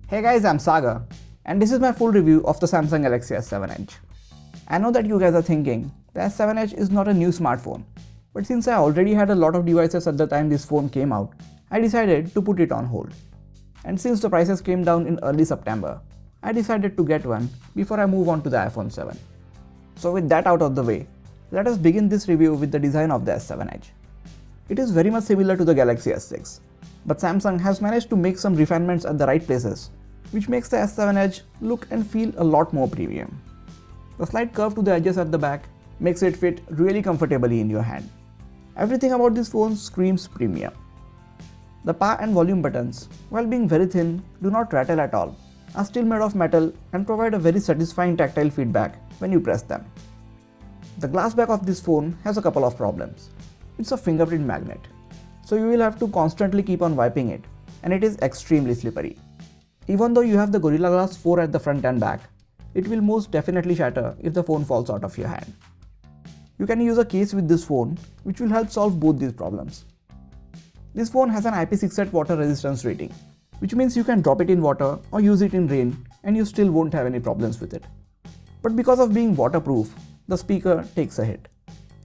Hey guys, I'm Saga, and this is my full review of the Samsung Galaxy S7 Edge. I know that you guys are thinking, the S7 Edge is not a new smartphone, but since I already had a lot of devices at the time this phone came out, I decided to put it on hold. And since the prices came down in early September, I decided to get one before I move on to the iPhone 7. So with that out of the way, let us begin this review with the design of the S7 Edge. It is very much similar to the Galaxy S6, but Samsung has managed to make some refinements at the right places, which makes the S7 Edge look and feel a lot more premium. The slight curve to the edges at the back makes it fit really comfortably in your hand. Everything about this phone screams premium. The power and volume buttons, while being very thin, do not rattle at all, are still made of metal and provide a very satisfying tactile feedback when you press them. The glass back of this phone has a couple of problems. It's a fingerprint magnet, so you will have to constantly keep on wiping it, and it is extremely slippery. Even though you have the Gorilla Glass 4 at the front and back, it will most definitely shatter if the phone falls out of your hand. You can use a case with this phone, which will help solve both these problems. This phone has an IP68 water resistance rating, which means you can drop it in water or use it in rain and you still won't have any problems with it. But because of being waterproof, the speaker takes a hit.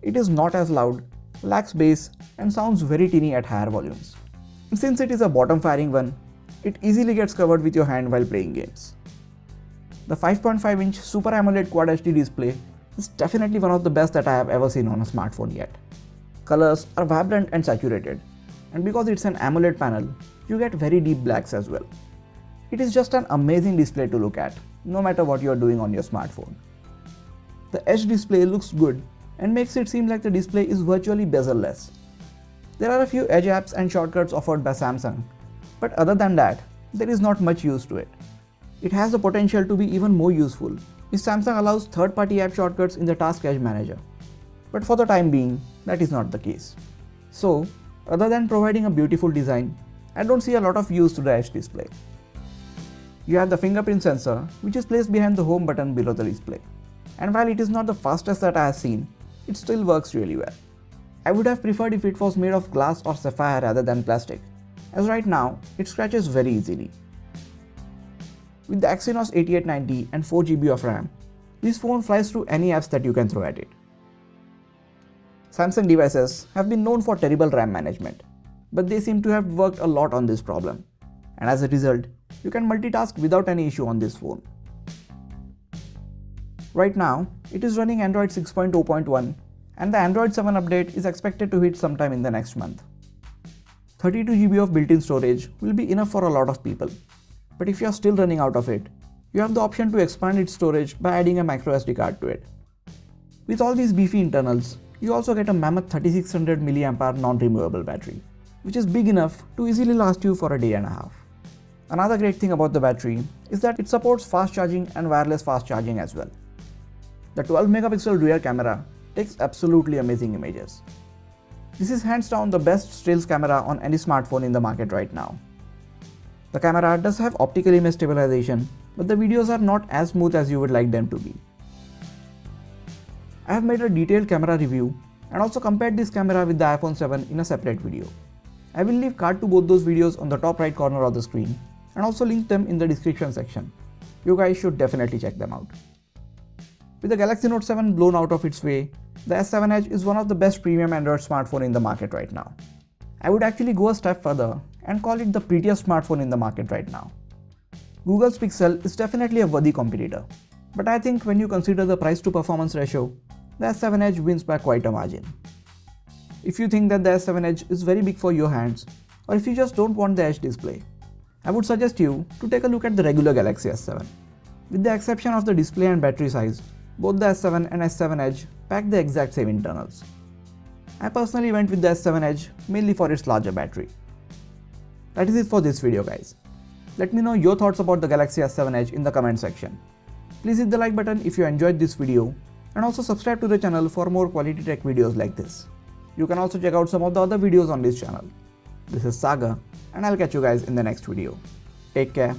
It is not as loud, lacks bass, and sounds very tinny at higher volumes. And since it is a bottom firing one, it easily gets covered with your hand while playing games. The 5.5-inch Super AMOLED Quad HD display is definitely one of the best that I have ever seen on a smartphone yet. Colors are vibrant and saturated, and because it's an AMOLED panel, you get very deep blacks as well. It is just an amazing display to look at, no matter what you are doing on your smartphone. The Edge display looks good and makes it seem like the display is virtually bezel-less. There are a few Edge apps and shortcuts offered by Samsung, but other than that, there is not much use to it. It has the potential to be even more useful if Samsung allows third-party app shortcuts in the Task Edge Manager. But for the time being, that is not the case. So, other than providing a beautiful design, I don't see a lot of use to the Edge display. You have the fingerprint sensor, which is placed behind the home button below the display. And while it is not the fastest that I have seen, it still works really well. I would have preferred if it was made of glass or sapphire rather than plastic, as right now, it scratches very easily. With the Exynos 8890 and 4GB of RAM, this phone flies through any apps that you can throw at it. Samsung devices have been known for terrible RAM management, but they seem to have worked a lot on this problem, and as a result, you can multitask without any issue on this phone. Right now, it is running Android 6.0.1, and the Android 7 update is expected to hit sometime in the next month. 32GB of built-in storage will be enough for a lot of people, but if you are still running out of it, you have the option to expand its storage by adding a microSD card to it. With all these beefy internals, you also get a mammoth 3600 mAh non-removable battery, which is big enough to easily last you for a day and a half. Another great thing about the battery is that it supports fast charging and wireless fast charging as well. The 12-megapixel rear camera takes absolutely amazing images. This is hands down the best stills camera on any smartphone in the market right now. The camera does have optical image stabilization, but the videos are not as smooth as you would like them to be. I have made a detailed camera review and also compared this camera with the iPhone 7 in a separate video. I will leave card to both those videos on the top right corner of the screen and also link them in the description section. You guys should definitely check them out. With the Galaxy Note 7 blown out of its way, the S7 Edge is one of the best premium Android smartphones in the market right now. I would actually go a step further and call it the prettiest smartphone in the market right now. Google's Pixel is definitely a worthy competitor, but I think when you consider the price to performance ratio, the S7 Edge wins by quite a margin. If you think that the S7 Edge is very big for your hands, or if you just don't want the Edge display, I would suggest you to take a look at the regular Galaxy S7. With the exception of the display and battery size, both the S7 and S7 Edge pack the exact same internals. I personally went with the S7 Edge mainly for its larger battery. That is it for this video guys. Let me know your thoughts about the Galaxy S7 Edge in the comment section. Please hit the like button if you enjoyed this video and also subscribe to the channel for more quality tech videos like this. You can also check out some of the other videos on this channel. This is Saga and I'll catch you guys in the next video. Take care.